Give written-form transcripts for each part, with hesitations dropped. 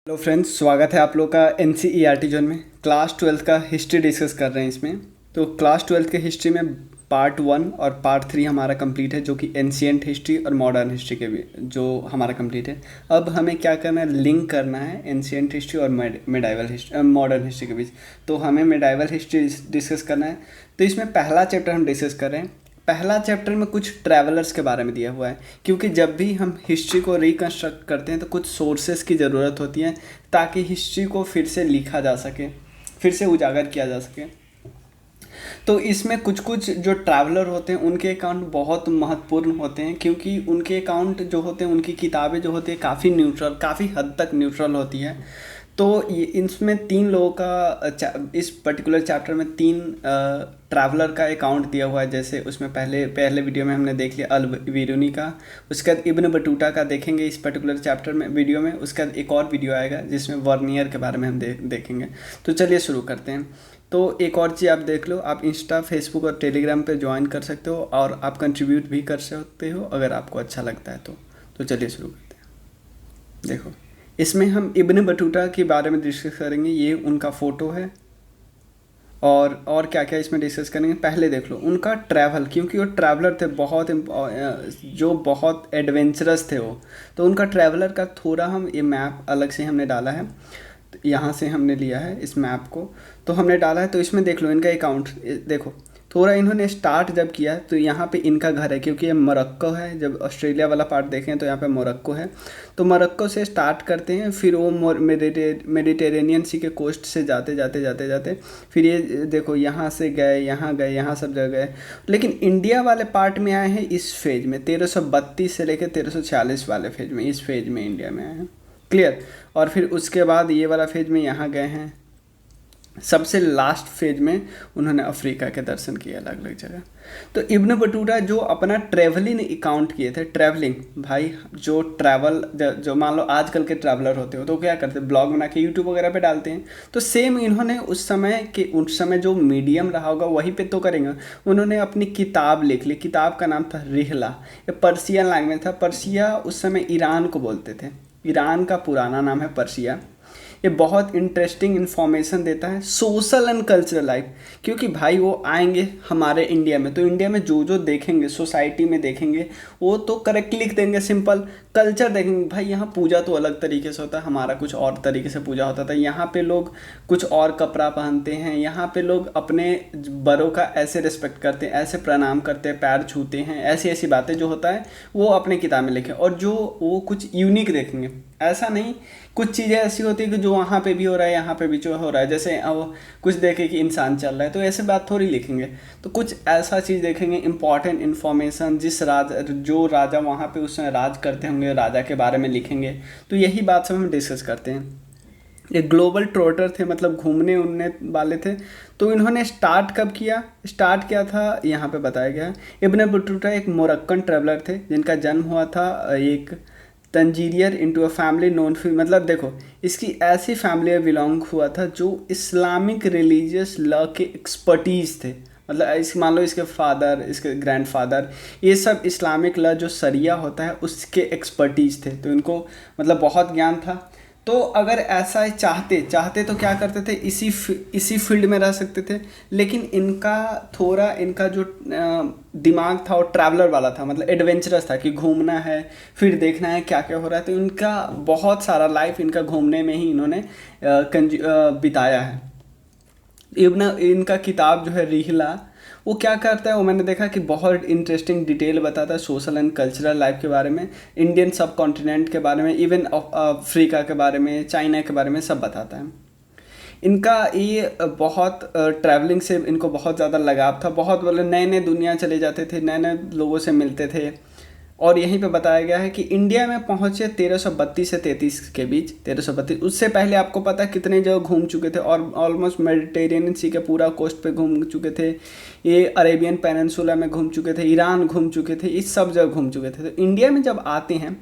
Hello friends, स्वागत है आप लोग का एन जोन में। क्लास 12 का हिस्ट्री डिस्कस कर रहे हैं इसमें। तो क्लास 12 के हिस्ट्री में पार्ट 1 और पार्ट 3 हमारा कंप्लीट है, जो कि एंशिएंट हिस्ट्री और मॉडर्न हिस्ट्री के भी जो हमारा कंप्लीट है। अब हमें क्या करना है, लिंक करना है एंशिएंट हिस्ट्री और मिडाइवल हिस्ट्री, मॉडर्न हिस्ट्री के बीच। तो हमें मिडाइवल हिस्ट्री डिस्कस करना है। तो इसमें पहला चैप्टर हम डिस्कस कर रहे हैं। पहला चैप्टर में कुछ ट्रैवलर्स के बारे में दिया हुआ है, क्योंकि जब भी हम हिस्ट्री को रिकंस्ट्रक्ट करते हैं तो कुछ सोर्सेस की ज़रूरत होती है, ताकि हिस्ट्री को फिर से लिखा जा सके, फिर से उजागर किया जा सके। तो इसमें कुछ कुछ जो ट्रैवलर होते हैं उनके अकाउंट बहुत महत्वपूर्ण होते हैं, क्योंकि उनके अकाउंट जो होते हैं, उनकी किताबें जो होती है काफ़ी न्यूट्रल, काफ़ी हद तक न्यूट्रल होती है। तो ये इसमें तीन लोगों का इस पर्टिकुलर चैप्टर में तीन ट्रैवलर का अकाउंट दिया हुआ है। जैसे उसमें पहले वीडियो में हमने देख लिया अल बिरूनी का, उसके बाद इब्न बटूटा का देखेंगे इस पर्टिकुलर चैप्टर में वीडियो में। उसके बाद एक और वीडियो आएगा जिसमें वर्नियर के बारे में हम देखेंगे। तो चलिए शुरू करते हैं। तो एक और चीज़ आप देख लो, आप इंस्टा, फेसबुक और टेलीग्राम पे ज्वाइन कर सकते हो, और आप कंट्रीब्यूट भी कर सकते हो अगर आपको अच्छा लगता है तो चलिए शुरू करते हैं। देखो, इसमें हम इब्न बटूटा के बारे में डिस्कस करेंगे। ये उनका फ़ोटो है, और क्या क्या इसमें डिस्कस करेंगे। पहले देख लो उनका ट्रैवल, क्योंकि वो ट्रैवलर थे बहुत जो बहुत एडवेंचरस थे वो। तो उनका ट्रैवलर का थोड़ा हम ये मैप अलग से हमने डाला है, तो यहाँ से हमने लिया है इस मैप को, तो हमने डाला है। तो इसमें देख लो इनका अकाउंट देखो। थोड़ा इन्होंने स्टार्ट जब किया तो यहाँ पे इनका घर है, क्योंकि ये मोरक्को है। जब ऑस्ट्रेलिया वाला पार्ट देखें तो यहाँ पे मोरक्को है। तो मोरक्को से स्टार्ट करते हैं, फिर वो मेडिटेरेनियन सी के कोस्ट से जाते जाते जाते जाते फिर ये देखो यहाँ से गए, यहाँ सब जगह गए। लेकिन इंडिया वाले पार्ट में आए हैं इस फेज में, 1332 से लेकर 1346 वाले फेज में, इस फेज में इंडिया में आए हैं। क्लियर। और फिर उसके बाद ये वाला फेज में यहाँ गए हैं। सबसे लास्ट फेज में उन्होंने अफ्रीका के दर्शन किए अलग अलग जगह। तो इब्न बटूटा जो अपना ट्रैवलिंग अकाउंट किए थे, ट्रैवलिंग भाई, जो ट्रैवल जो मान लो आजकल के ट्रैवलर होते हो तो क्या करते हैं, ब्लॉग बना के यूट्यूब वगैरह पे डालते हैं। तो सेम इन्होंने उस समय जो मीडियम रहा होगा वहीं पे तो करेंगे। उन्होंने अपनी किताब लिख ली, किताब का नाम था रिहला। ये पर्सियन लैंग्वेज था। पर्सिया उस समय ईरान को बोलते थे। ईरान का पुराना नाम है पर्सिया। ये बहुत इंटरेस्टिंग इन्फॉर्मेशन देता है सोशल एंड कल्चरल लाइफ, क्योंकि भाई वो आएंगे हमारे इंडिया में, तो इंडिया में जो जो देखेंगे, सोसाइटी में देखेंगे, वो तो करेक्ट लिख देंगे। सिंपल कल्चर देखेंगे, भाई यहाँ पूजा तो अलग तरीके से होता है, हमारा कुछ और तरीके से पूजा होता था। यहाँ पे लोग कुछ और कपड़ा पहनते हैं, यहाँ पे लोग अपने बड़ों का ऐसे रिस्पेक्ट करते हैं, ऐसे प्रणाम करते हैं, पैर छूते हैं, ऐसी ऐसी बातें जो होता है वो अपने किताब में लिखें। और जो वो कुछ यूनिक देखेंगे, ऐसा नहीं कुछ चीज़ें ऐसी होती है कि जो वहाँ पे भी हो रहा है, यहाँ पे भी जो हो रहा है। जैसे वो कुछ देखे कि इंसान चल रहा है, तो ऐसे बात थोड़ी लिखेंगे। तो कुछ ऐसा चीज़ देखेंगे, इंपॉर्टेंट इन्फॉर्मेशन, जो राजा वहाँ पे उस समय राज करते होंगे, राजा के बारे में लिखेंगे। तो यही बात सब हम डिस्कस करते हैं। ये ग्लोबल ट्रोटर थे, मतलब घूमने उड़ने वाले थे। तो इन्होंने स्टार्ट कब किया, स्टार्ट किया था यहाँ पे बताया गया है। इब्न बटूटा एक मोरक्कन ट्रेवलर थे, जिनका जन्म हुआ था एक तंजीरियर इनटू अ फैमिली नोन फी, मतलब देखो इसकी ऐसी फैमिली में बिलोंग हुआ था जो इस्लामिक रिलीजियस लॉ के एक्सपर्टीज़ थे। मतलब इस मान लो इसके फादर, इसके ग्रैंडफादर, ये सब इस्लामिक लॉ जो शरिया होता है उसके एक्सपर्टीज़ थे। तो इनको मतलब बहुत ज्ञान था। तो अगर ऐसा चाहते तो क्या करते थे, इसी फील्ड में रह सकते थे। लेकिन इनका जो दिमाग था वो ट्रैवलर वाला था, मतलब एडवेंचरस था, कि घूमना है, फिर देखना है क्या क्या हो रहा है। तो इनका बहुत सारा लाइफ इनका घूमने में ही इन्होंने बिताया है। इनका किताब जो है रिहला, वो क्या करता है, वो मैंने देखा कि बहुत इंटरेस्टिंग डिटेल बताता है सोशल एंड कल्चरल लाइफ के बारे में, इंडियन सब कॉन्टिनेंट के बारे में, इवन अफ्रीका के बारे में, चाइना के बारे में, सब बताता है। इनका ये बहुत ट्रैवलिंग से इनको बहुत ज़्यादा लगाव था। बहुत बोले नए नए दुनिया चले जाते थे, नए नए लोगों से मिलते थे। और यहीं पे बताया गया है कि इंडिया में पहुंचे 1332 से 33 के बीच। 1332, उससे पहले आपको पता है कितने जगह घूम चुके थे, और ऑलमोस्ट मेडिटेरेनियन सी के पूरा कोस्ट पे घूम चुके थे। ये अरेबियन पेनिनसुला में घूम चुके थे, ईरान घूम चुके थे, इस सब जगह घूम चुके थे। तो इंडिया में जब आते हैं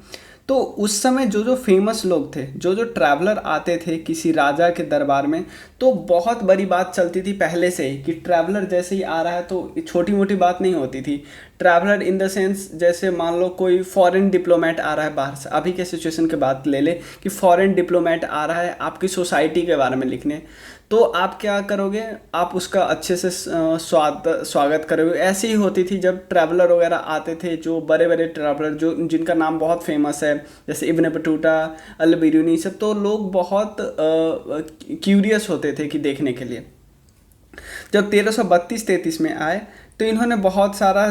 तो उस समय जो जो फेमस लोग थे, जो जो ट्रैवलर आते थे किसी राजा के दरबार में, तो बहुत बड़ी बात चलती थी पहले से ही कि ट्रैवलर जैसे ही आ रहा है तो छोटी मोटी बात नहीं होती थी। ट्रैवलर इन द सेंस जैसे मान लो कोई फॉरेन डिप्लोमेट आ रहा है बाहर से, अभी के सिचुएशन की बात ले ले कि फॉरेन डिप्लोमेट आ रहा है आपकी सोसाइटी के बारे में लिखने, तो आप क्या करोगे, आप उसका अच्छे से स्वागत करोगे। ऐसे ही होती थी जब ट्रैवलर वगैरह आते थे, जो बड़े बड़े ट्रैवलर जो जिनका नाम बहुत फेमस है, जैसे इब्न बटूटा, अल बिरूनी, सब, तो लोग बहुत क्यूरियस होते थे कि देखने के लिए। जब 1332-33 में आए तो इन्होंने बहुत सारा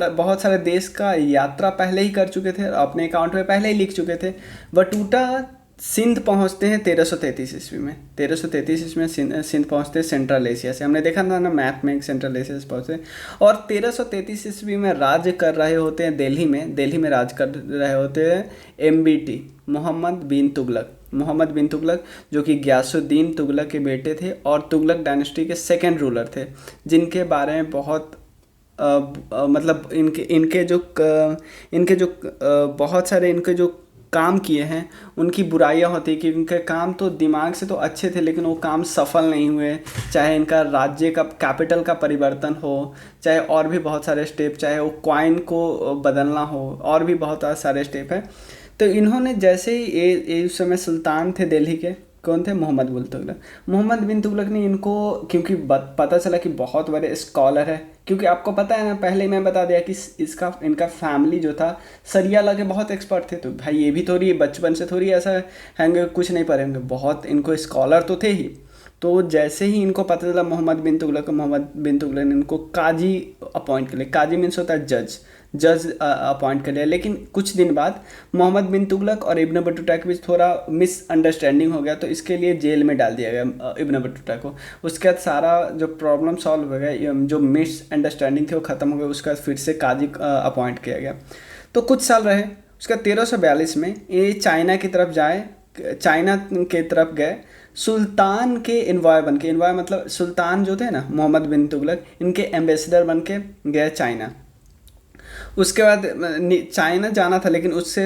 बहुत सारे देश का यात्रा पहले ही कर चुके थे, अपने अकाउंट में पहले ही लिख चुके थे। बटूटा सिंध पहुंचते हैं 1333 ईस्वी में। 1333 ईस्वी में सिंध पहुंचते हैं सेंट्रल एशिया से, हमने देखा था ना मैप में, सेंट्रल एशिया से पहुंचते। और 1333 ईस्वी में राज्य कर रहे होते हैं दिल्ली में राज कर रहे होते हैं MBT, मोहम्मद बिन तुगलक, जो कि गयासुद्दीन तुगलक के बेटे थे और तुगलक डायनेस्टी के सेकेंड रूलर थे, जिनके बारे में बहुत मतलब इनके जो बहुत सारे इनके जो काम किए हैं उनकी बुराइयां होती कि इनके काम तो दिमाग से तो अच्छे थे लेकिन वो काम सफल नहीं हुए। चाहे इनका राज्य का कैपिटल का परिवर्तन हो, चाहे और भी बहुत सारे स्टेप, चाहे वो कॉइन को बदलना हो, और भी बहुत सारे स्टेप है। तो इन्होंने जैसे ही ये उस समय सुल्तान थे दिल्ली के, कौन थे, मोहम्मद बिन तुगलक ने इनको, क्योंकि पता चला कि बहुत बड़े स्कॉलर है, क्योंकि आपको पता है ना, पहले मैं बता दिया कि इनका फैमिली जो था सरिया ला के बहुत एक्सपर्ट थे। तो भाई ये भी थोड़ी बचपन से थोड़ी ऐसा हैंगे कुछ नहीं पढ़ेंगे, बहुत इनको स्कॉलर तो थे ही। तो जैसे ही इनको पता चला मोहम्मद बिन तुगलक ने इनको काजी अपॉइंट कर लिया। काजी मीन्स होता है जज अपॉइंट कर लिया। लेकिन कुछ दिन बाद मोहम्मद बिन तुगलक और इब्न बटूटा के बीच थोड़ा मिसअंडरस्टैंडिंग हो गया, तो इसके लिए जेल में डाल दिया गया इब्न बटूटा को। उसके बाद सारा जो प्रॉब्लम सॉल्व हो गया, जो मिसअंडरस्टैंडिंग थी वो ख़त्म हो गया। उसके बाद फिर से काजी अपॉइंट किया गया। तो कुछ साल रहे। उसके बाद 1342 में ये चाइना की तरफ गए। सुल्तान के इन्वॉय बन के, इन्वॉय मतलब सुल्तान जो थे ना मोहम्मद बिन तुगलक, इनके एम्बेसडर बन के गए चाइना। उसके बाद चाइना जाना था, लेकिन उससे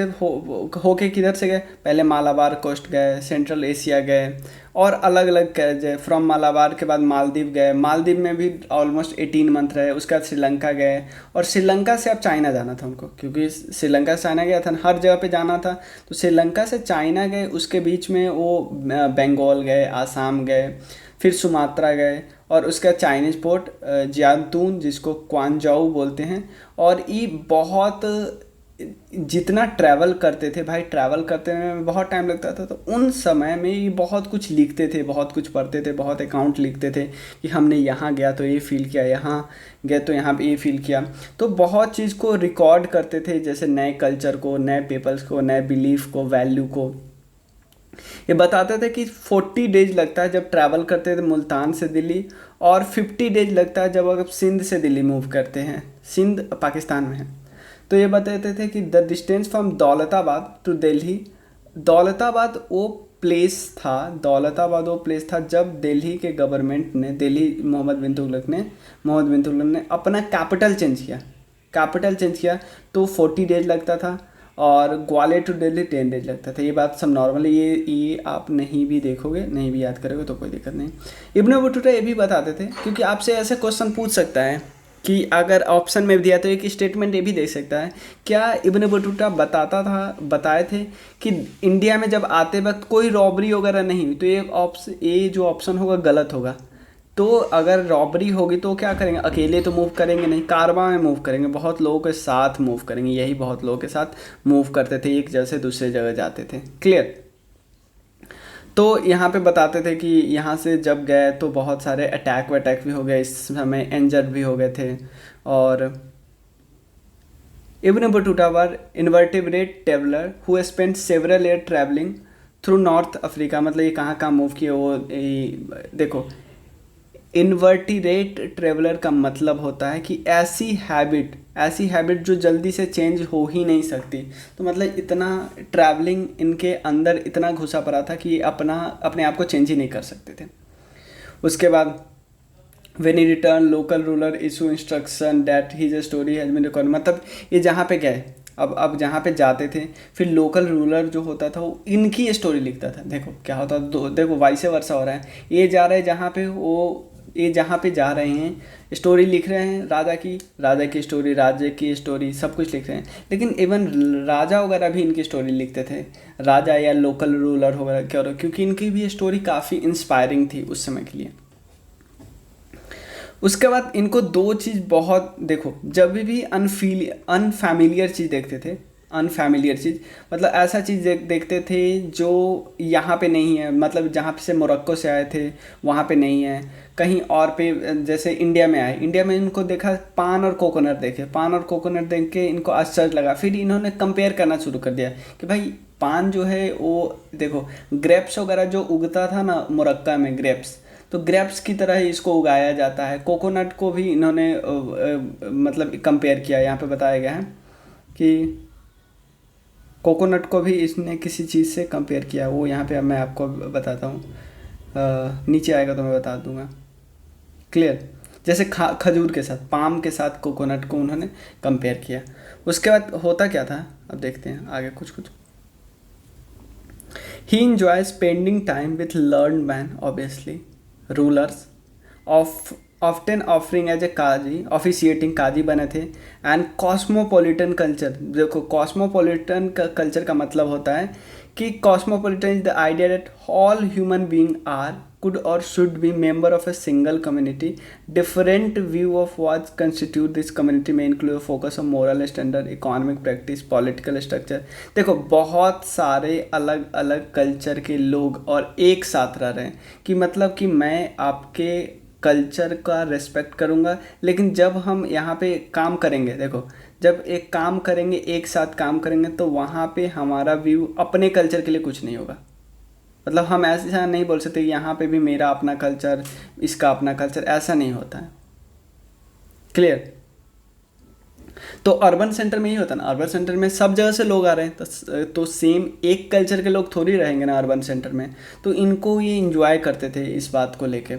होके किधर से गए, पहले मालाबार कोस्ट गए, सेंट्रल एशिया गए, और अलग अलग गए। फ्रॉम मालाबार के बाद मालदीव गए, मालदीव में भी ऑलमोस्ट 18 मंथ रहे। उसके बाद श्रीलंका गए, और श्रीलंका से अब चाइना जाना था उनको, क्योंकि श्रीलंका से चाइना गया था, हर जगह पे जाना था। तो श्रीलंका से चाइना गए, उसके बीच में वो बंगाल गए, आसाम गए, फिर सुमात्रा गए, और उसका चाइनीज़ पोर्ट जियांतून, जिसको क्वांजाऊ बोलते हैं। और ये बहुत जितना ट्रैवल करते थे भाई, ट्रैवल करते में बहुत टाइम लगता था। तो उन समय में ये बहुत कुछ लिखते थे, बहुत कुछ पढ़ते थे, बहुत अकाउंट लिखते थे कि हमने यहाँ गया तो ये फील किया, यहाँ गए तो यहाँ पे ये फील किया। तो बहुत चीज़ को रिकॉर्ड करते थे, जैसे नए कल्चर को, नए पीपल्स को, नए बिलीफ को, वैल्यू को। ये बताते थे कि 40 डेज लगता है जब ट्रैवल करते थे मुल्तान से दिल्ली, और 50 डेज लगता है जब आप सिंध से दिल्ली मूव करते हैं। सिंध पाकिस्तान में है। तो ये बताते थे कि the distance from Daulatabad to Delhi, Daulatabad वो प्लेस था जब दिल्ली के गवर्नमेंट ने, मोहम्मद बिन तुगलक ने अपना कैपिटल चेंज किया। तो 40 डेज लगता था, और ग्वालियर टू दिल्ली 10 डेज लगता था। ये बात सब नॉर्मली, ये आप नहीं भी देखोगे, नहीं भी याद करोगे तो कोई दिक्कत नहीं। इब्न बटूटा ये भी बताते थे, क्योंकि आपसे ऐसे क्वेश्चन पूछ सकता है कि अगर ऑप्शन में दिया तो एक स्टेटमेंट ये भी दे सकता है, क्या इब्न बटूटा बताए थे कि इंडिया में जब आते वक्त कोई रॉबरी वगैरह नहीं हुई, तो ये जो ऑप्शन होगा गलत होगा। तो अगर रॉबरी होगी तो क्या करेंगे, अकेले तो मूव करेंगे नहीं, कारवां में मूव करेंगे, बहुत लोगों के साथ मूव करेंगे। यही बहुत लोगों के साथ मूव करते थे, एक जगह से दूसरे जगह जाते थे। क्लियर। तो यहाँ पे बताते थे कि यहाँ से जब गए तो बहुत सारे अटैक भी हो गए, इस समय इंजर्ड भी हो गए थे। और Ibn Battuta was inveterate traveller who spent several year travelling through North Africa. मतलब ये कहाँ मूव किए वो, देखो, इन्वर्टिरेट ट्रेवलर का मतलब होता है कि ऐसी हैबिट जो जल्दी से चेंज हो ही नहीं सकती। तो मतलब इतना ट्रैवलिंग इनके अंदर इतना घुसा पड़ा था कि अपने आप को चेंज ही नहीं कर सकते थे। उसके बाद when he return local ruler issue instruction that his story has been record. मतलब ये जहाँ पे गए अब जहाँ पे जाते थे, फिर लोकल रूलर जो होता था वो इनकी स्टोरी लिखता था। देखो क्या होता था, देखो वाइस वर्सा हो रहा है, ये जा रहे हैं जहाँ पे वो, ये जहाँ पे जा रहे हैं स्टोरी लिख रहे हैं राजा की स्टोरी, राज्य की स्टोरी, सब कुछ लिख रहे हैं। लेकिन इवन राजा वगैरह भी इनकी स्टोरी लिखते थे, राजा या लोकल रूलर वगैरह, क्योंकि इनकी भी स्टोरी काफ़ी इंस्पायरिंग थी उस समय के लिए। उसके बाद इनको दो चीज़ बहुत, देखो जब भी अनफैमिलियर चीज़ देखते थे, अनफैमिलियर चीज़ मतलब ऐसा चीज़ देखते थे जो यहाँ पे नहीं है, मतलब जहाँ पे से मोरक्को से आए थे वहाँ पे नहीं है, कहीं और पे, जैसे इंडिया में आए, इंडिया में इनको देखा पान और कोकोनट देखे, पान और कोकोनट देख के इनको आश्चर्य लगा, फिर इन्होंने कंपेयर करना शुरू कर दिया कि भाई पान जो है वो, देखो ग्रेप्स वगैरह जो उगता था ना मोरक्का में, ग्रेप्स, तो ग्रेप्स की तरह ही इसको उगाया जाता है। कोकोनट को भी इन्होंने मतलब कंपेयर किया, यहाँ पे बताया गया है कि कोकोनट को भी इसने किसी चीज़ से कंपेयर किया, वो यहाँ पे अब मैं आपको बताता हूँ, नीचे आएगा तो मैं बता दूँगा। क्लियर? जैसे खजूर के साथ, पाम के साथ कोकोनट को उन्होंने कंपेयर किया। उसके बाद होता क्या था, अब देखते हैं आगे कुछ कुछ। ही enjoys spending time with learned men, obviously rulers, of often offering as a Qazi, officiating काजी बने थे, एंड कॉस्मोपॉलिटन कल्चर। देखो कॉस्मोपॉलिटन का कल्चर का मतलब होता है कि cosmopolitan is the idea that all human being are could or should be member of a single community. Different view of what constitute this community may include a focus on moral standard, economic practice, political structure. देखो बहुत सारे अलग अलग culture के लोग और एक साथ रह रहे हैं, कि मतलब कि मैं आपके कल्चर का रेस्पेक्ट करूँगा, लेकिन जब हम यहाँ पे काम करेंगे, देखो जब एक काम करेंगे, एक साथ काम करेंगे, तो वहाँ पे हमारा व्यू अपने कल्चर के लिए कुछ नहीं होगा। मतलब हम ऐसा नहीं बोल सकते यहाँ पे भी मेरा अपना कल्चर, इसका अपना कल्चर, ऐसा नहीं होता है। क्लियर? तो अर्बन सेंटर में ही होता है ना, अर्बन सेंटर में सब जगह से लोग आ रहे हैं, तो सेम एक कल्चर के लोग थोड़ी रहेंगे ना अर्बन सेंटर में, तो इनको ये इंजॉय करते थे इस बात को लेके।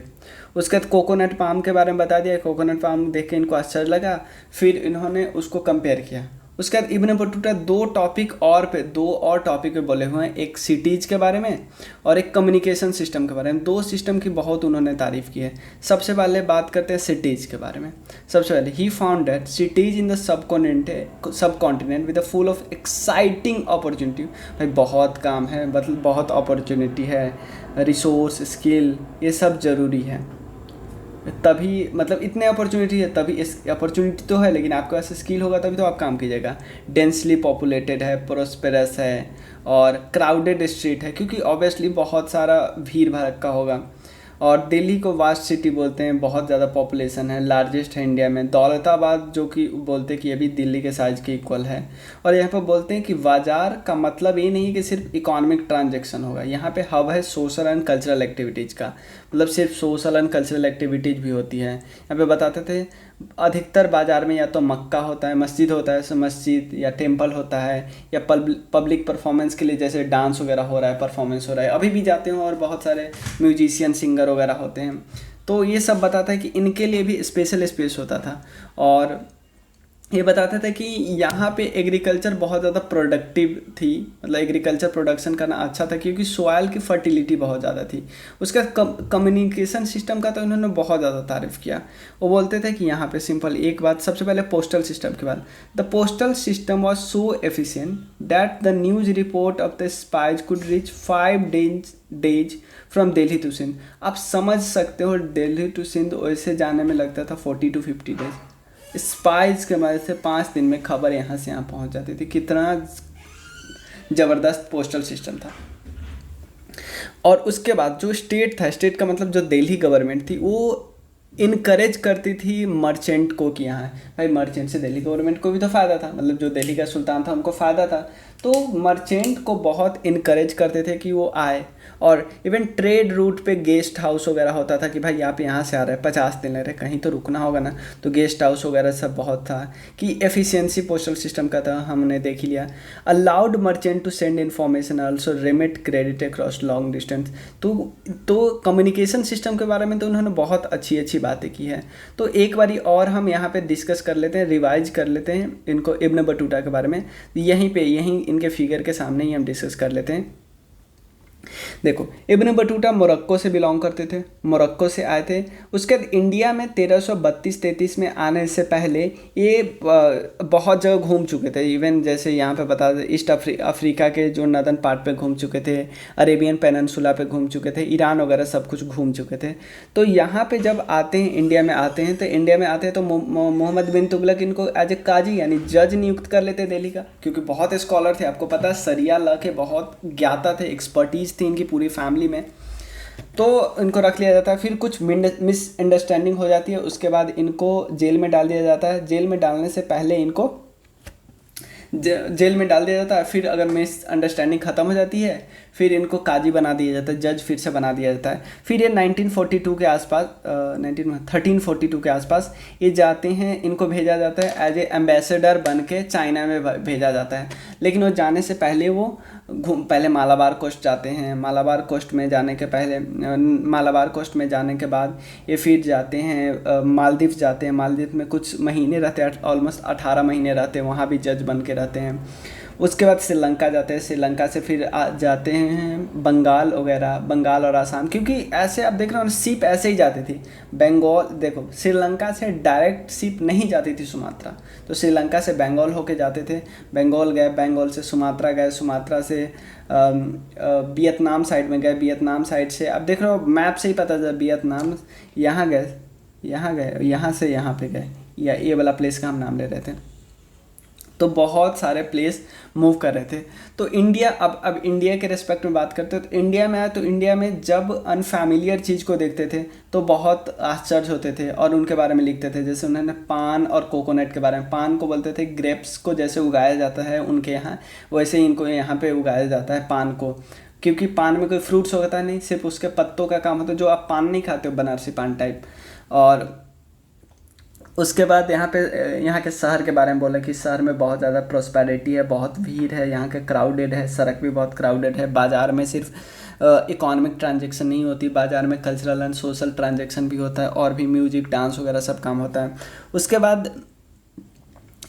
उसके बाद कोकोनट पाम के बारे में बता दिया, कोकोनट पाम देख के इनको आश्चर्य लगा, फिर इन्होंने उसको कंपेयर किया। उसके बाद इब्न बटूटा दो और टॉपिक पे बोले हुए हैं, एक सिटीज़ के बारे में और एक कम्युनिकेशन सिस्टम के बारे में। दो सिस्टम की बहुत उन्होंने तारीफ़ की है। सबसे पहले बात करते हैं सिटीज़ के बारे में। सबसे पहले he found that cities in the sub continent with full of exciting opportunity. भाई बहुत काम है, मतलब बहुत अपॉर्चुनिटी है, रिसोर्स, स्किल, ये सब ज़रूरी है, तभी मतलब इतने अपॉर्चुनिटी है, तभी इस अपॉर्चुनिटी तो है, लेकिन आपके पास स्किल होगा तभी तो आप काम कीजिएगा। डेंसली पॉपुलेटेड है, प्रोस्पेरस है, और क्राउडेड स्ट्रीट है, क्योंकि ऑब्वियसली बहुत सारा भीड़ भड़का होगा। और दिल्ली को वास्ट सिटी बोलते हैं, बहुत ज़्यादा पॉपुलेशन है, लार्जेस्ट है इंडिया में। दौलताबाद जो कि बोलते हैं कि ये भी दिल्ली के साइज़ के इक्वल है। और यहाँ पर बोलते हैं कि बाज़ार का मतलब ये नहीं कि सिर्फ इकोनॉमिक ट्रांजैक्शन होगा, यहाँ पे हब है सोशल एंड कल्चरल एक्टिविटीज़ का, मतलब सिर्फ सोशल एंड कल्चरल एक्टिविटीज़ भी होती है। यहाँ पे बताते थे अधिकतर बाज़ार में या तो मक्का होता है, मस्जिद होता है, सो मस्जिद या टेम्पल होता है, या पब्लिक परफॉर्मेंस के लिए जैसे डांस वगैरह हो रहा है, परफॉर्मेंस हो रहा है, अभी भी जाते हैं, और बहुत सारे म्यूजिशियन, सिंगर वगैरह होते हैं। तो ये सब बताता है कि इनके लिए भी स्पेशल स्पेस होता था। और ये बताता था कि यहाँ पे एग्रीकल्चर बहुत ज़्यादा प्रोडक्टिव थी, मतलब एग्रीकल्चर प्रोडक्शन करना अच्छा था, क्योंकि सॉइल की फर्टिलिटी बहुत ज़्यादा थी। उसका कम्युनिकेशन सिस्टम का तो इन्होंने बहुत ज़्यादा तारीफ़ किया। वो बोलते थे कि यहाँ पे सिंपल एक बात, सबसे पहले पोस्टल सिस्टम के बाद, the postal system was so efficient that the news report of the spies could reach 5 days from Delhi to Sindh. आप समझ सकते हो, दिल्ली टू सिंध वैसे जाने में लगता था 40 to 50 डेज। स्पाइस के मदद से 5 दिन में खबर यहाँ से यहाँ पहुँच जाती थी। कितना ज़बरदस्त पोस्टल सिस्टम था। और उसके बाद जो स्टेट था, स्टेट का मतलब जो दिल्ली गवर्नमेंट थी, वो इनकरेज करती थी मर्चेंट को कि यहाँ भाई मर्चेंट से दिल्ली गवर्नमेंट को भी तो फ़ायदा था, मतलब जो दिल्ली का सुल्तान था उनको फ़ायदा था। तो मर्चेंट को बहुत इनकरेज करते थे कि वो आए, और इवन ट्रेड रूट पे गेस्ट हाउस वगैरह होता था कि भाई आप यहाँ से आ रहे हैं 50 दिन ले रहे, कहीं तो रुकना होगा ना, तो गेस्ट हाउस वगैरह सब बहुत था। कि एफिशिएंसी पोस्टल सिस्टम का था, हमने देख ही लिया। Allowed merchant to send information also remit credit across long distance. तो कम्युनिकेशन सिस्टम के बारे में तो उन्होंने बहुत अच्छी अच्छी बातें की है। तो एक बारी और हम यहाँ पे डिस्कस कर लेते हैं, रिवाइज कर लेते हैं इनको, इब्न बटूता के बारे में। यहीं इनके फिगर के सामने ही हम डिस्कस कर लेते हैं। देखो, इब्न बटूता मोरक्को से बिलोंग करते थे, मोरक्को से आए थे। उसके बाद इंडिया में 1332-33 में आने से पहले ये बहुत जगह घूम चुके थे। इवन जैसे यहाँ पे बता दें, ईस्ट अफ्रीका के जो नदर्न पार्ट पे घूम चुके थे, अरेबियन पेनिनसुला पे घूम चुके थे, ईरान वगैरह सब कुछ घूम चुके थे। तो यहाँ पे जब आते हैं, इंडिया में आते हैं, तो इंडिया में आते हैं तो मोहम्मद बिन तुगलक इनको एज ए काजी यानी जज नियुक्त कर लेते दिल्ली का, क्योंकि बहुत स्कॉलर थे। आपको पता है सरिया लॉ के बहुत ज्ञाता थे, एक्सपर्टीज़ थी इनकी पूरी फैमिली में, तो इनको रख लिया जाता है। फिर कुछ मिसअंडरस्टैंडिंग हो जाती है, उसके बाद इनको जेल में डाल दिया जाता है। जेल में डालने से पहले इनको जेल में डाल दिया जाता है। फिर अगर मिसअंडरस्टैंडिंग ख़त्म हो जाती है, फिर इनको काजी बना दिया जाता है, जज फिर से बना दिया जाता है। फिर ये 1942 के आसपास 1342 के आसपास ये जाते हैं, इनको भेजा जाता है एज ए एम्बेसडर बन के चाइना में भेजा जाता है। लेकिन वो जाने से पहले वो पहले मालाबार कोस्ट जाते हैं। मालाबार कोस्ट में जाने के पहले मालाबार कोस्ट में जाने के बाद ये फिर जाते हैं मालदीव जाते हैं। मालदीव में कुछ महीने रहते हैं, ऑलमोस्ट 18 महीने रहते हैं, वहाँ भी जज बन के रहते हैं। उसके बाद श्रीलंका जाते हैं, श्रीलंका से फिर जाते हैं बंगाल वगैरह, बंगाल और आसाम, क्योंकि ऐसे आप देख रहे हो शिप ऐसे ही जाती थी। बंगाल देखो, श्रीलंका से डायरेक्ट शिप नहीं जाती थी सुमात्रा, तो श्रीलंका से बंगाल होके जाते थे। बंगाल गए, बंगाल से सुमात्रा गए, सुमात्रा से वियतनाम साइड में गए, वियतनाम साइड से अब देख रहे हो मैप से ही पता चला वियतनाम, यहाँ गए, यहाँ से यहाँ पे गए, या ये वाला प्लेस का हम नाम ले रहे थे। तो बहुत सारे प्लेस मूव कर रहे थे। तो इंडिया, अब इंडिया के रिस्पेक्ट में बात करते हैं, तो इंडिया में आया, तो इंडिया में जब अनफैमिलियर चीज़ को देखते थे तो बहुत आश्चर्य होते थे और उनके बारे में लिखते थे। जैसे उन्होंने पान और कोकोनट के बारे में, पान को बोलते थे ग्रेप्स को, जैसे उगाया जाता है उनके यहाँ, वैसे ही इनको यहाँ पे उगाया जाता है पान को, क्योंकि पान में कोई फ्रूट्स होता नहीं, सिर्फ उसके पत्तों का काम होता है, जो आप पान नहीं खाते हो बनारसी पान टाइप। और उसके बाद यहाँ के शहर के बारे में बोला कि शहर में बहुत ज़्यादा प्रोस्पेरिटी है, बहुत भीड़ है, यहाँ के क्राउडेड है, सड़क भी बहुत क्राउडेड है। बाज़ार में सिर्फ इकोनॉमिक ट्रांजैक्शन नहीं होती, बाज़ार में कल्चरल एंड सोशल ट्रांजैक्शन भी होता है, और भी म्यूजिक डांस वगैरह सब काम होता है। उसके बाद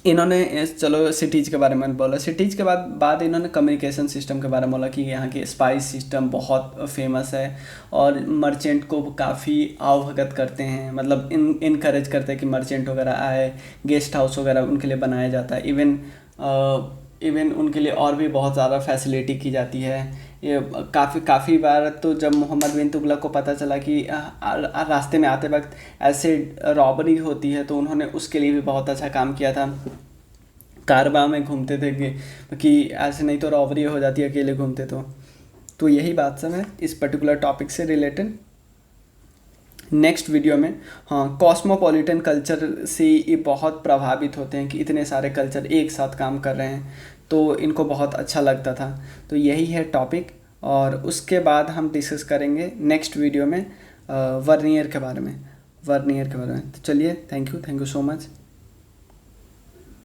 इन्होंने, चलो सिटीज़ के बारे में बोला, सिटीज़ के बाद इन्होंने कम्युनिकेशन सिस्टम के बारे में बोला कि यहाँ की स्पाइस सिस्टम बहुत फेमस है, और मर्चेंट को काफ़ी आवभगत करते हैं, मतलब इनकरेज करते हैं कि मर्चेंट वगैरह आए, गेस्ट हाउस वगैरह उनके लिए बनाया जाता है। इवन उनके लिए और भी बहुत ज़्यादा फैसिलिटी की जाती है। ये काफ़ी बार तो जब मोहम्मद बिन तुगलक को पता चला कि रास्ते में आते वक्त ऐसे रॉबरी होती है, तो उन्होंने उसके लिए भी बहुत अच्छा काम किया था। कारवां में घूमते थे कि ऐसे नहीं तो रॉबरी हो जाती है अकेले घूमते तो यही बात सब है इस पर्टिकुलर टॉपिक से रिलेटेड। नेक्स्ट वीडियो में, हाँ, कॉस्मोपॉलिटन कल्चर से ये बहुत प्रभावित होते हैं कि इतने सारे कल्चर एक साथ काम कर रहे हैं, तो इनको बहुत अच्छा लगता था। तो यही है टॉपिक, और उसके बाद हम डिस्कस करेंगे नेक्स्ट वीडियो में वर्नियर के बारे में। तो चलिए, थैंक यू सो मच।